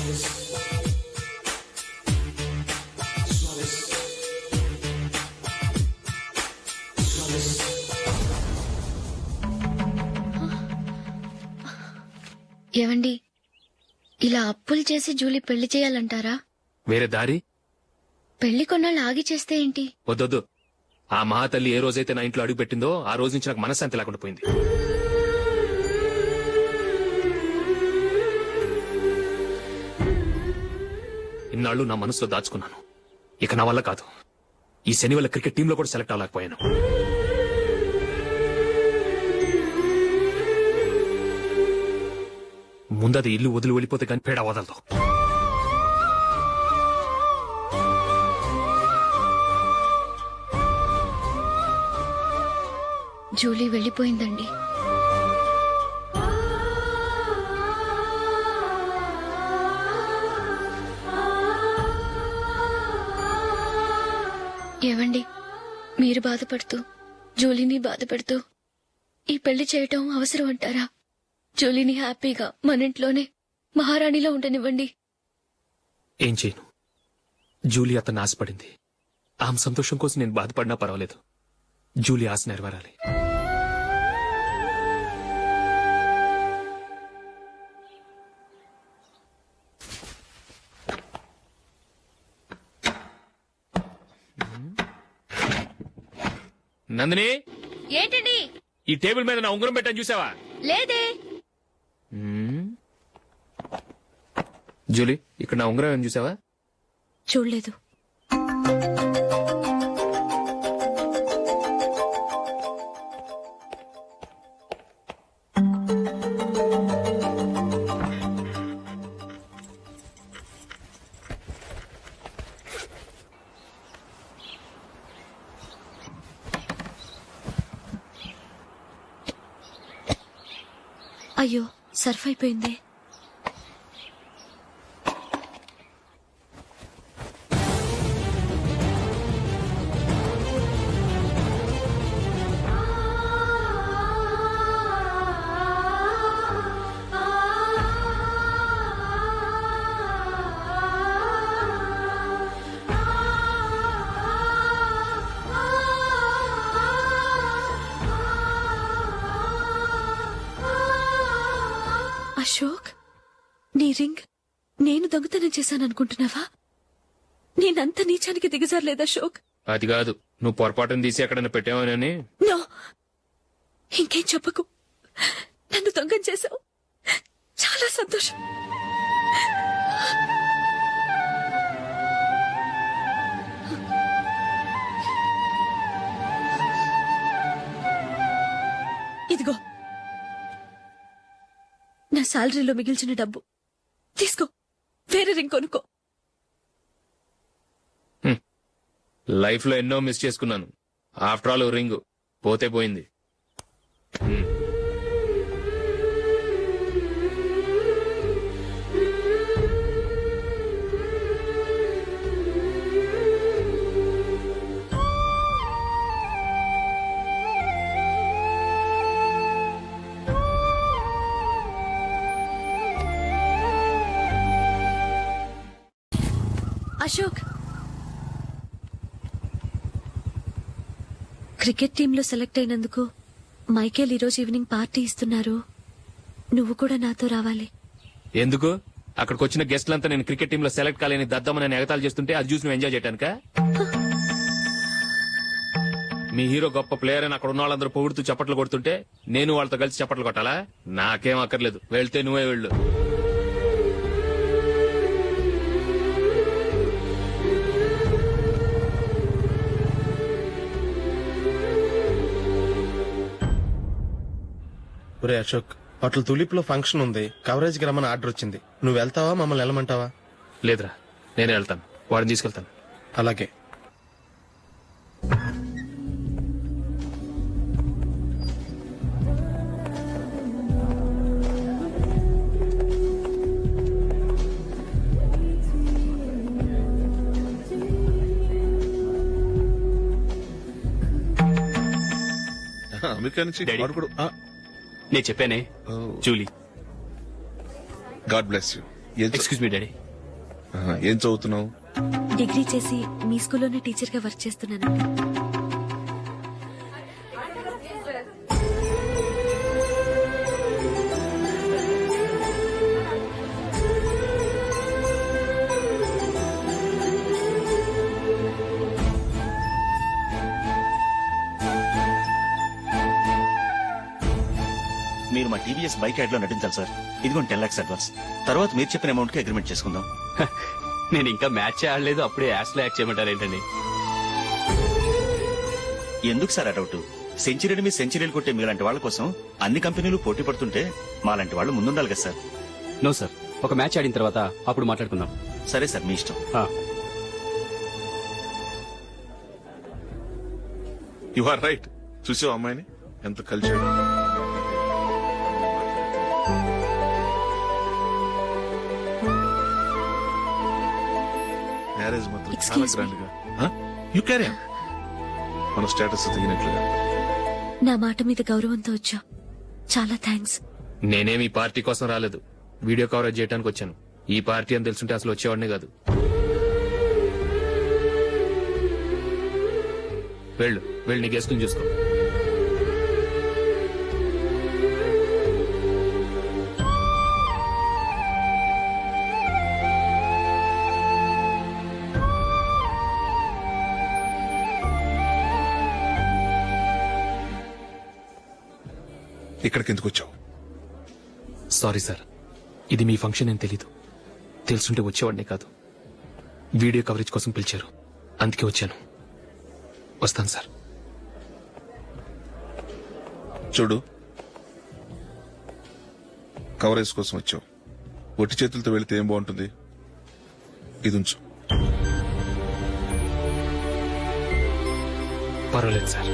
ఏవండి, ఇలా అప్పులు చేసి జూలీ పెళ్లి చేయాలంటారా? వేరే దారి? పెళ్లి కొన్నాళ్ళు ఆగి చేస్తే ఏంటి? వద్దొద్దు. ఆ మహాతల్లి ఏ రోజైతే నా ఇంట్లో అడుగు పెట్టిందో ఆ రోజు నుంచి నాకు మనశ్శాంతి లేకుండా పోయింది. ఇన్నాళ్ళు నా మనసులో దాచుకున్నాను. ఇక నా వల్ల కాదు. ఈ శని వల్ల క్రికెట్ టీంలో కూడా సెలెక్ట్ అవ్వలేకపోయాను. ముందది ఇల్లు వదిలి వెళ్ళిపోతే కానీ పేడ వదలదు. జూలీ వెళ్ళిపోయిందండి. ఏవండి, మీరు బాధపడుతూ జూలీని బాధపెడుతూ ఈ పెళ్లి చేయటం అవసరం అంటారా? జూలీని హ్యాపీగా మన ఇంట్లోనే మహారాణిలో ఉండనివ్వండి. ఏం చేయను? జూలీ అతన్ని ఆశపడింది. ఆమె సంతోషం కోసం నేను బాధపడినా పర్వాలేదు. జూలీ ఆశ నెరవేరాలి. నందిని, ఏంటండి? ఈ టేబుల్ మీద నా ఉంగరం పెట్టని చూసావా? లేదే. జూలీ, ఇక్కడ నా ఉంగరం ఏం చూసావా? చూడలేదు. అయ్యో, సర్ఫ్ అయిపోయిందే. అశోక్, నీ రింగ్ నేను దొంగతనం చేశాననుకుంటున్నావా? నేనంత నీచానికి దిగజారలేదు అశోక్. అది కాదు, నువ్వు పొరపాటును తీసి ఎక్కడైనా పెట్టావని. నో, ఇంకేం చెప్పకు. నన్ను దొంగం చేశావు. చాలా సంతోషం. ఇదిగో నా శాలరీలో మిగిల్చిన డబ్బు తీసుకో. వేరే రింగ్ కొనుక్కో. లైఫ్ లో ఎన్నో మిస్ చేసుకున్నాను. ఆఫ్టర్ ఆల్ రింగ్ పోతే పోయింది. అశోక్, క్రికెట్ టీంలో సెలెక్ట్ అయినందుకు మైకేల్ ఈరోజు ఈవినింగ్ పార్టీ ఇస్తున్నారు. నువ్వు కూడా నాతో రావాలి. ఎందుకు? అక్కడికి వచ్చిన గెస్ట్లంతా నేను క్రికెట్ టీంలో సెలెక్ట్ కాలేని దద్దమని ఎగతాలు చేస్తుంటే అది చూసి నువ్వు ఎంజాయ్ చేయటానిక? మీ హీరో గొప్ప ప్లేయర్ అని అక్కడ ఉన్న వాళ్ళందరూ పొగుడుతూ చప్పట్లు కొడుతుంటే నేను వాళ్ళతో కలిసి చప్పట్లు కొట్టాలా? నాకేం అక్కర్లేదు. వెళ్తే నువ్వే వెళ్ళు. ఒరే అశోక్, హోటల్ తులిప్ లో ఫంక్షన్ ఉంది. కవరేజ్ కి రమ్మని ఆర్డర్ వచ్చింది. నువ్వు వెళ్తావా, మమ్మల్ని వెళ్ళమంటావా? లేదురా, నేనే వెళ్తాను. వాడిని తీసుకెళ్తాను. అలాగే. అమెరికా నుంచి నేను చెప్పానే, Julie. God bless you. Excuse me daddy. ఏం చదువుతున్నావు? డిగ్రీ చేసి మీ స్కూల్లోనే టీచర్ గా వర్క్ చేస్తున్నానండి. మీరు మా టీవీఎస్ బైక్ యాడ్ లో నటించాలి సార్. ఇదిగోండి 10 lakhs అడ్వాన్స్. తర్వాత మీరు చెప్పిన అమౌంట్ కి అగ్రిమెంట్ చేసుకుందాం. నేను ఇంకా మ్యాచ్ ఆడలేదు, అప్పుడే యాక్స్ లో యాక్ట్ చేయమంటారు ఏంటండి? ఎందుకు సార్ ఆ డౌట్? సెంచరీని మీ సెంచరీలు కొట్టే మీలాంటి వాళ్ళ కోసం అన్ని కంపెనీలు పోటీ పడుతుంటే మాలాంటి వాళ్ళు ముందుండాలి కదా సార్. నో సార్, ఒక మ్యాచ్ ఆడిన తర్వాత అప్పుడు మాట్లాడుకుందాం. సరే సార్, మీ ఇష్టం. You are right. చూసావు అమ్మాయిని ఎంత కలిసాడు. మ్యారేజ్ మాత్రం చాలా Excuse me. గ్రాండ్ గా. You carry on. మన స్టేటస్ దిగినట్లుగా. నా మాట మీద గౌరవంతో వచ్చా. చాలా థ్యాంక్స్. నేనేమి ఈ పార్టీ కోసం రాలేదు, వీడియో కవరేజ్ చేయడానికి వచ్చాను. ఈ పార్టీ అని తెలుసుంటే అసలు వచ్చేవాడినే కాదు. వెళ్ళు వెళ్ళి నీ గెస్ట్ని చూసుకో. ఇక్కడికి ఎందుకు వచ్చావు? సారీ సార్, ఇది మీ ఫంక్షన్ అని తెలీదు. తెలుసుంటే వచ్చేవాడినే కాదు. వీడియో కవరేజ్ కోసం పిలిచారు, అందుకే వచ్చాను. వస్తాను సార్. చూడు, కవరేజ్ కోసం వచ్చావు. ఒట్టి చేతులతో వెళితే ఏం బాగుంటుంది? ఇది ఉంచు. పర్వాలేదు సార్.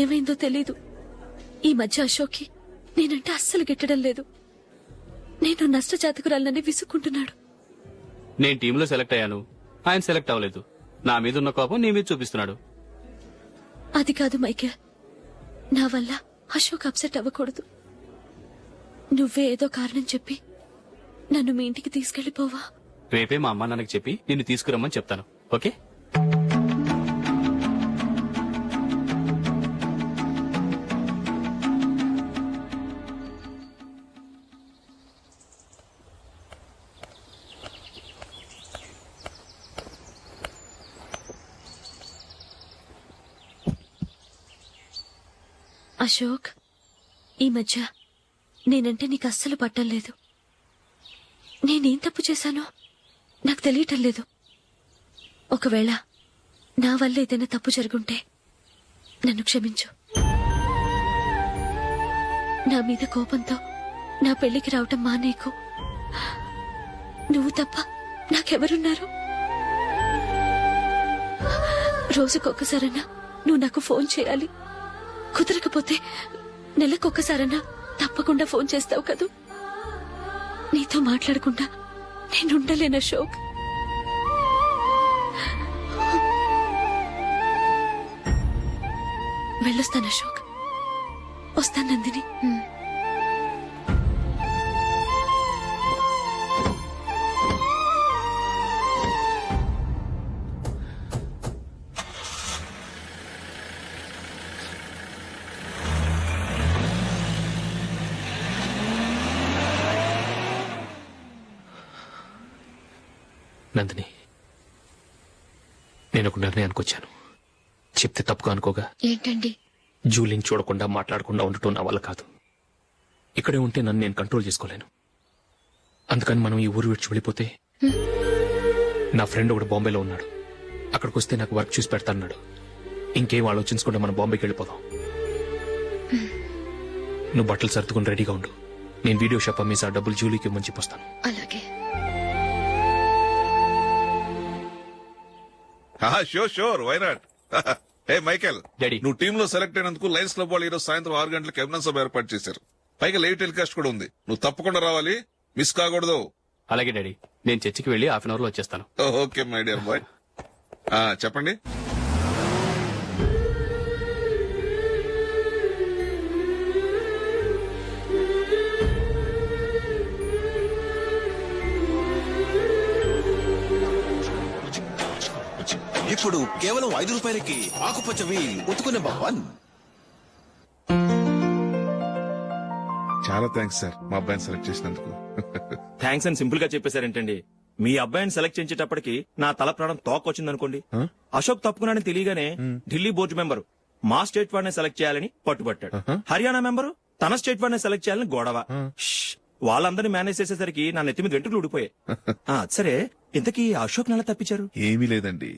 ఏమైందో తెలీదు. ఈ మధ్య అశోక్కి నేనంటే అస్సలు గిట్టడం లేదు. నేను నష్టజాతకురాలనని విసుక్కుంటున్నాడు. నేను టీంలో సెలెక్ట్ అయ్యాను, ఆయన సెలెక్ట్ అవ్వలేదు. నా మీద ఉన్న కోపం నీ మీద చూపిస్తున్నాడు. అది కాదు మైకేల్, నా వల్ల అశోక్ అప్సెట్ అవ్వకూడదు. నువ్వే ఏదో కారణం చెప్పి నన్ను మీ ఇంటికి తీసుకెళ్లిపోవా? రేపే మా అమ్మ నాన్నకి చెప్పి నిన్ను తీసుకురమ్మని చెప్తాను. ఓకే? అశోక్, ఈ మధ్య నేనంటే నీకు అస్సలు పట్టం లేదు. నేనేం తప్పు చేశానో నాకు తెలియటం లేదు. ఒకవేళ నా వల్ల ఏదైనా తప్పు జరుగుంటే నన్ను క్షమించు. నా మీద కోపంతో నా పెళ్లికి రావటం మానేకు. నువ్వు తప్ప నాకెవరున్నారు? రోజుకొక్కసారన్నా నువ్వు నాకు ఫోన్ చేయాలి. కుదరకపోతే నెలకొక్కసారన్నా తప్పకుండా ఫోన్ చేస్తావు కదూ. నీతో మాట్లాడకుండా నేనుండలేను అశోక్. వెళ్ళొస్తాను అశోక్. వస్తాను నందిని. నందిని, నేను ఒక నిర్ణయానికి వచ్చాను. చెప్తే తప్పుగా అనుకోగా. ఏంటండి? జూలిని చూడకుండా మాట్లాడకుండా ఉండటం నా వల్ల కాదు. ఇక్కడే ఉంటే నన్ను నేను కంట్రోల్ చేసుకోలేను. అందుకని మనం ఈ ఊరు విడిచి వెళ్ళిపోతే, నా ఫ్రెండ్ ఒకడు బాంబేలో ఉన్నాడు, అక్కడికి వస్తే నాకు వర్క్ చూసి పెడతాన్నాడు. ఇంకేం ఆలోచించకుండా మనం బాంబేకి వెళ్ళిపోదాం. నువ్వు బట్టలు సర్దుకుని రెడీగా ఉండు. నేను వీడియో షాప్ అమ్మేసి ఆ డబ్బులు జూలీకి ఇవ్వమని చెప్పొస్తాను. అలాగే. Sure, why not? Hey Michael, daddy. నువ్వు టీమ్ లో సెలెక్ట్ అయినందుకు లయన్స్ క్లబ్ వాళ్ళు ఈరోజు సాయంత్రం 6 గంటలకు అభినందన సభ ఏర్పాటు చేశారు. పైగా లైవ్ టెలికాస్ట్ కూడా ఉంది. నువ్వు తప్పకుండా రావాలి, మిస్ కాకూడదు. అలాగే డాడీ, నేను చర్చికి వెళ్ళి హాఫ్ అన్ అవర్ లో వచ్చేస్తాను. Okay my dear bye. చెప్పండి. ఇప్పుడు కేవలం 5 రూపాయలకి ఆకుపచ్చవి ఉతుకునే భవన్. చాలా థ్యాంక్స్ సార్ మా అబ్బాయిని సెలెక్ట్ చేసినందుకు. థ్యాంక్స్ అని సింపుల్ గా చెప్పేశారేంటండి. మీ అబ్బాయిని సెలెక్ట్ చేసేటప్పటికి నా తల ప్రాణం తోకొచ్చిందనుకోండి. అశోక్ తప్పుకున్నాడని తెలియగానే ఢిల్లీ బోర్డు మెంబరు మా స్టేట్ వాడిని సెలెక్ట్ చేయాలని పట్టుబట్టాడు. హర్యానా మెంబరు తన స్టేట్ వాడిని సెలెక్ట్ చేయాలని గొడవ. వాళ్ళందరినీ మేనేజ్ చేసేసరికి నా నెత్తి మీద వెంట్రుకలు ఊడిపోయాయి. సరే, ఇంతకీ అశోక్ నెల తప్పించారు? ఏమీ లేదండి.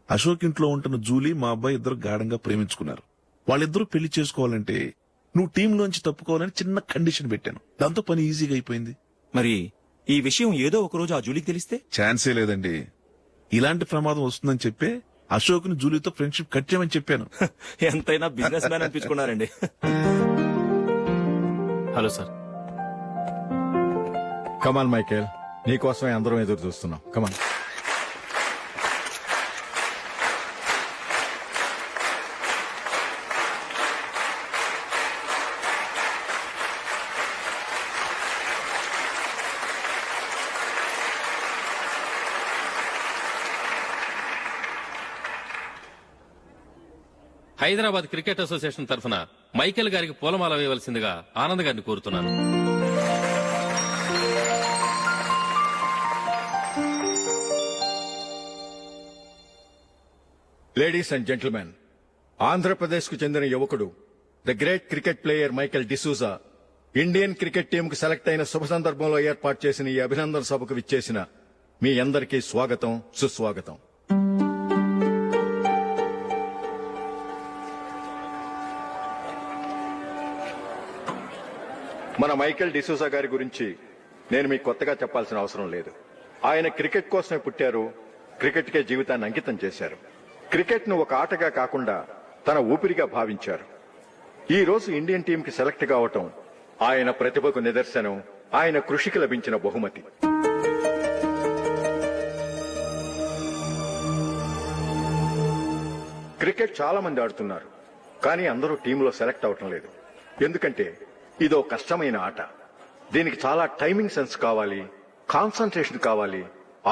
అశోక్ ఇంట్లో ఉంటున్న జూలీ మా అబ్బాయి ఇద్దరు గాఢంగా ప్రేమించుకున్నారు. వాళ్ళిద్దరూ పెళ్లి చేసుకోవాలంటే నువ్వు టీంలోంచి తప్పుకోవాలని చిన్న కండిషన్ పెట్టాను. దాంతో పని ఈజీగా అయిపోయింది. మరి ఈ విషయం ఏదో ఒక రోజు ఆ జూలీకి తెలిస్తే? ఛాన్సే లేదండి. ఇలాంటి ప్రమాదం వస్తుందని చెప్పే అశోక్ ని జూలీతో ఫ్రెండ్షిప్ కట్ చేయమని చెప్పాను. ఎంతైనా బిజినెస్ మ్యాన్ అనిపించుకున్నారండి. Hello sir. కమాన్ మైకేల్, నీకోసమే అందరం ఎదురు చూస్తున్నాం. కమాన్. హైదరాబాద్ క్రికెట్ అసోసియేషన్ తరఫున మైకేల్ గారికి పూలమాల వేయవలసిందిగా ఆనంద్ గారిని కోరుతున్నాను. లేడీస్ అండ్ జెంటిల్మెన్, ఆంధ్రప్రదేశ్ కు చెందిన యువకుడు the great cricket player Michael D'Souza Indian cricket team కు సెలెక్ట్ అయిన శుభ సందర్భంలో ఏర్పాటు చేసిన ఈ అభినందన సభకు విచ్చేసిన మీ అందరికీ స్వాగతం, సుస్వాగతం. మన మైకేల్ డిసూజా గారి గురించి నేను మీకు కొత్తగా చెప్పాల్సిన అవసరం లేదు. ఆయన క్రికెట్ కోసమే పుట్టారు, క్రికెట్కే జీవితాన్ని అంకితం చేశారు. క్రికెట్ ను ఒక ఆటగా కాకుండా తన ఊపిరిగా భావించారు. ఈ రోజు ఇండియన్ టీం కి సెలెక్ట్ కావటం ఆయన ప్రతిభకు నిదర్శనం, ఆయన కృషికి లభించిన బహుమతి. క్రికెట్ చాలా మంది ఆడుతున్నారు, కానీ అందరూ టీంలో సెలెక్ట్ అవటం లేదు. ఎందుకంటే ఇదో కష్టమైన ఆట. దీనికి చాలా టైమింగ్ సెన్స్ కావాలి, కాన్సంట్రేషన్ కావాలి,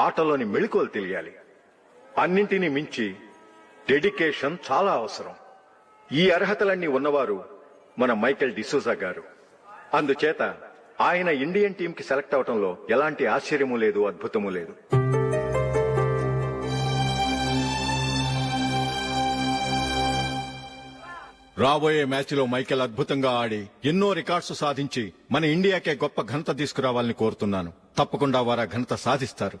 ఆటలోని మెళకువలు తెలియాలి. అన్నింటినీ మించి డెడికేషన్ చాలా అవసరం. ఈ అర్హతలన్నీ ఉన్నవారు మన మైకేల్ డిసూజా గారు. అందుచేత ఆయన ఇండియన్ టీం కి సెలెక్ట్ అవటంలో ఎలాంటి ఆశ్చర్యమూ లేదు, అద్భుతమూ లేదు. రాబోయే మ్యాచ్ లో మైకేల్ అద్భుతంగా ఆడి ఎన్నో రికార్డ్స్ సాధించి మన ఇండియాకే గొప్ప ఘనత తీసుకురావాలని కోరుతున్నాను. తప్పకుండా వారు ఆ ఘనత సాధిస్తారు.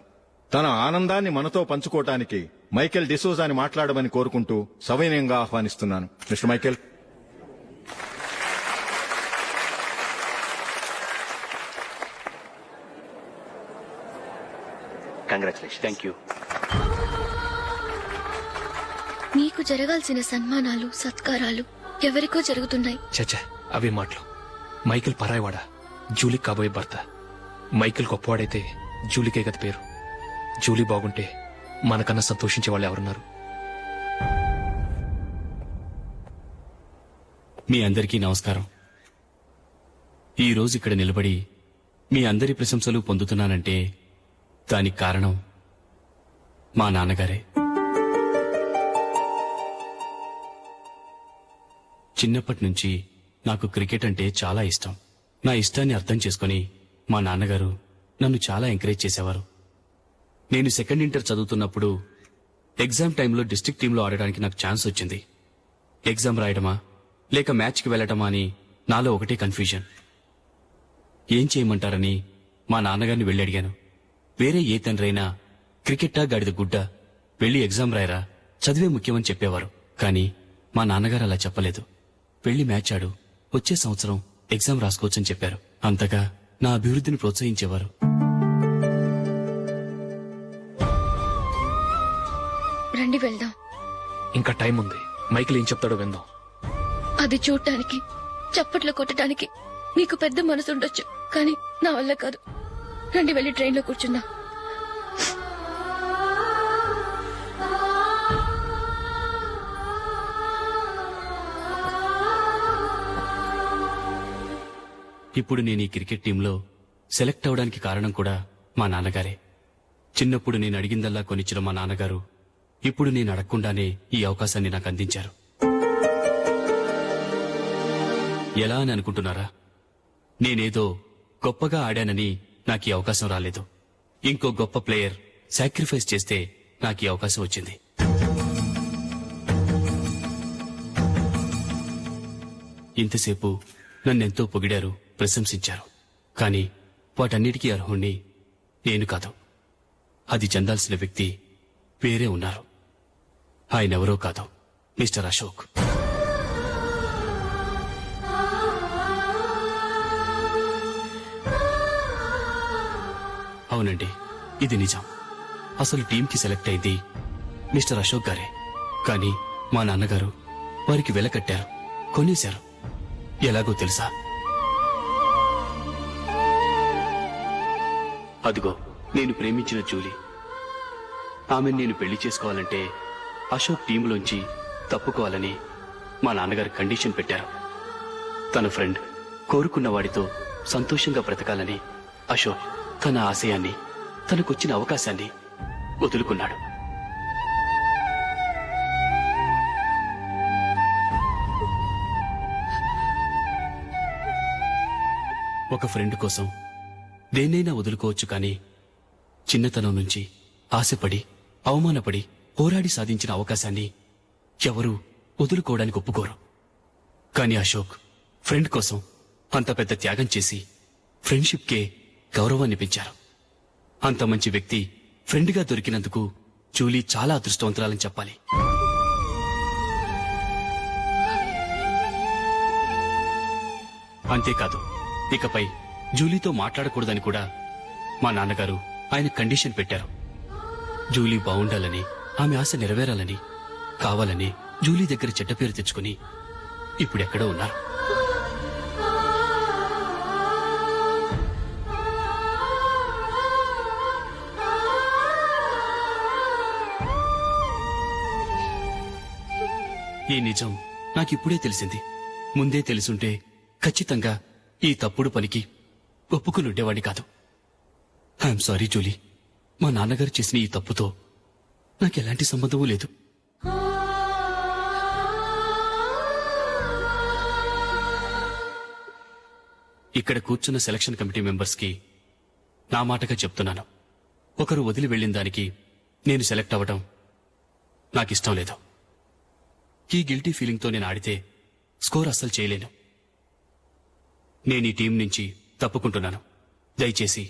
తన ఆనందాన్ని మనతో పంచుకోవటానికి మైకేల్ డిసూజాని మాట్లాడమని కోరుకుంటూ సవినయంగా ఆహ్వానిస్తున్నాను. Mister Michael. Congratulation. Thank you. నీకు జరగాల్సిన సన్మానాలు, సత్కారాలు ఎవరికో జరుగుతున్నాయి. చచ్చా, అవే మాటలు. మైకేల్ పరాయవాడా, జూలీకి కాబోయే భర్త. మైకేల్ గొప్పవాడైతే జూలీకే గది పేరు. జూలీ బాగుంటే మనకన్నా సంతోషించే వాళ్ళు ఎవరున్నారు? మీ అందరికీ నమస్కారం. ఈ రోజు ఇక్కడ నిలబడి మీ అందరి ప్రశంసలు పొందుతున్నానంటే దానికి కారణం మా నాన్నగారే. చిన్నప్పటి నుంచి నాకు క్రికెట్ అంటే చాలా ఇష్టం. నా ఇష్టాన్ని అర్థం చేసుకుని మా నాన్నగారు నన్ను చాలా ఎంకరేజ్ చేసేవారు. నేను సెకండ్ ఇంటర్ చదువుతున్నప్పుడు ఎగ్జామ్ టైంలో డిస్ట్రిక్ట్ టీంలో ఆడడానికి నాకు ఛాన్స్ వచ్చింది. ఎగ్జామ్ రాయడమా లేక మ్యాచ్కి వెళ్లటమా అని నాలో ఒకటే కన్ఫ్యూజన్. ఏం చేయమంటారని మా నాన్నగారిని వెళ్ళి అడిగాను. వేరే ఏ తండ్రైనా క్రికెట్టా గాడిద గుడ్డ, వెళ్లి ఎగ్జామ్ రాయరా, చదివే ముఖ్యమని చెప్పేవారు. కానీ మా నాన్నగారు అలా చెప్పలేదు. వెళ్లి మ్యాచ్ ఆడు, వచ్చే సంవత్సరం ఎగ్జామ్ రాసుకోవచ్చని చెప్పారు. అంతగా నా అభివృద్ధిని ప్రోత్సహించేవారు. రండి వెళ్దాం. ఇంకా టైం ఉంది. మైకేల్ ఏం చెప్తాడో విందాం. అది చూడటానికి, చప్పట్లు కొట్టడానికి మీకు పెద్ద మనసు ఉండొచ్చు, కానీ నా వల్ల కాదు. రండి వెళ్ళి ట్రైన్లో కూర్చుందాం. ఇప్పుడు నేను ఈ క్రికెట్ టీంలో సెలెక్ట్ అవడానికి కారణం కూడా మా నాన్నగారే. చిన్నప్పుడు నేను అడిగిందల్లా కొనిచ్చిన మా నాన్నగారు ఇప్పుడు నేను అడగకుండానే ఈ అవకాశాన్ని నాకు అందించారు. ఎలా అని అనుకుంటున్నారా? నేనేదో గొప్పగా ఆడానని నాకు ఈ అవకాశం రాలేదు. ఇంకో గొప్ప ప్లేయర్ సాక్రిఫైస్ చేస్తే నాకు ఈ అవకాశం వచ్చింది. ఇంతసేపు నన్నెంతో పొగిడారు, ప్రశంసించారు. కానీ వాటన్నిటికీ అర్హుణ్ణి నేను కాదు. అది చెందాల్సిన వ్యక్తి వేరే ఉన్నారు. ఆయనెవరో కాదు, మిస్టర్ అశోక్. అవునండి, ఇది నిజం. అసలు టీంకి సెలెక్ట్ అయింది మిస్టర్ అశోక్ గారే. కానీ మా నాన్నగారు వారికి వెల కట్టారు, కొనేశారు. ఎలాగో తెలుసా? అదిగో నేను ప్రేమించిన జూలీ. ఆమెను నేను పెళ్లి చేసుకోవాలంటే అశోక్ టీంలోంచి తప్పుకోవాలని మా నాన్నగారు కండిషన్ పెట్టారు. తన ఫ్రెండ్ కోరుకున్న వాడితో సంతోషంగా బ్రతకాలని అశోక్ తన ఆశయాన్ని, తనకొచ్చిన అవకాశాన్ని వదులుకున్నాడు. ఒక ఫ్రెండ్ కోసం దేన్నైనా వదులుకోవచ్చు, కానీ చిన్నతనం నుంచి ఆశపడి, అవమానపడి, పోరాడి సాధించిన అవకాశాన్ని ఎవరూ వదులుకోవడానికి ఒప్పుకోరు. కానీ అశోక్ ఫ్రెండ్ కోసం అంత పెద్ద త్యాగం చేసి ఫ్రెండ్షిప్కే గౌరవాన్ని పెంచారు. అంత మంచి వ్యక్తి ఫ్రెండ్గా దొరికినందుకు జూలీ చాలా అదృష్టవంతురాలని చెప్పాలి. అంతేకాదు, ఇకపై జూలీతో మాట్లాడకూడదని కూడా మా నాన్నగారు ఆయన కండిషన్ పెట్టారు. జూలీ బావుండాలని, ఆమె ఆశ నెరవేరాలని, కావాలని జూలీ దగ్గర చెడ్డ పేరు తెచ్చుకుని ఇప్పుడెక్కడో ఉన్నారు. ఈ నిజం నాకిప్పుడే తెలిసింది. ముందే తెలుసుంటే ఖచ్చితంగా ఈ తప్పుడు పనికి ఒప్పుకుని ఉండేవాడిని కాదు. I'm sorry Julie. మా నాన్నగారు చేసిన ఈ తప్పుతో నాకెలాంటి సంబంధమూ లేదు. ఇక్కడ కూర్చున్న సెలక్షన్ కమిటీ మెంబర్స్ కి నా మాటగా చెప్తున్నాను, ఒకరు వదిలి వెళ్లిన దానికి నేను సెలెక్ట్ అవ్వడం నాకిష్టం లేదు. ఈ గిల్టీ ఫీలింగ్తో నేను ఆడితే స్కోర్ అస్సలు చేయలేను. నేను ఈ టీం నుంచి తప్పుకుంటున్నాను. దయచేసి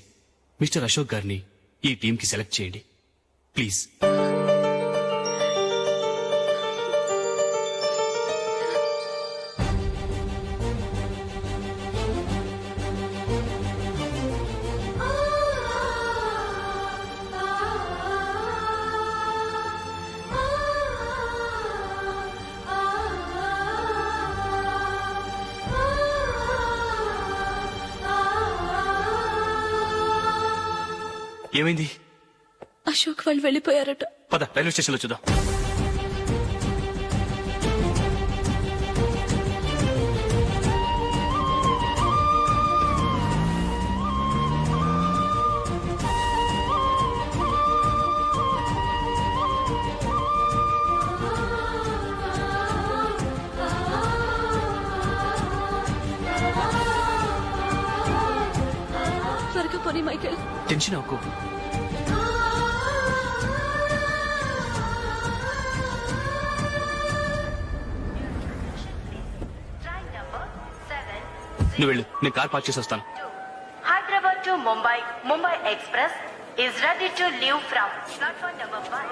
మిస్టర్ అశోక్ గారిని ఈ టీంకి సెలెక్ట్ చేయండి ప్లీజ్. ఏమైంది? అశోక్ వాళ్ళు వెళ్ళిపోయారట. పద రైల్వే స్టేషన్లో చూద్దాం. త్వరగా పోనీ మైకేల్. టెన్షన్ అవ్వకు. నువ్వు వెళ్ళు, నేను కార్ పార్క్ చేసి వస్తాను. Hyderabad to Mumbai, Mumbai Express is ready to leave from platform number 5.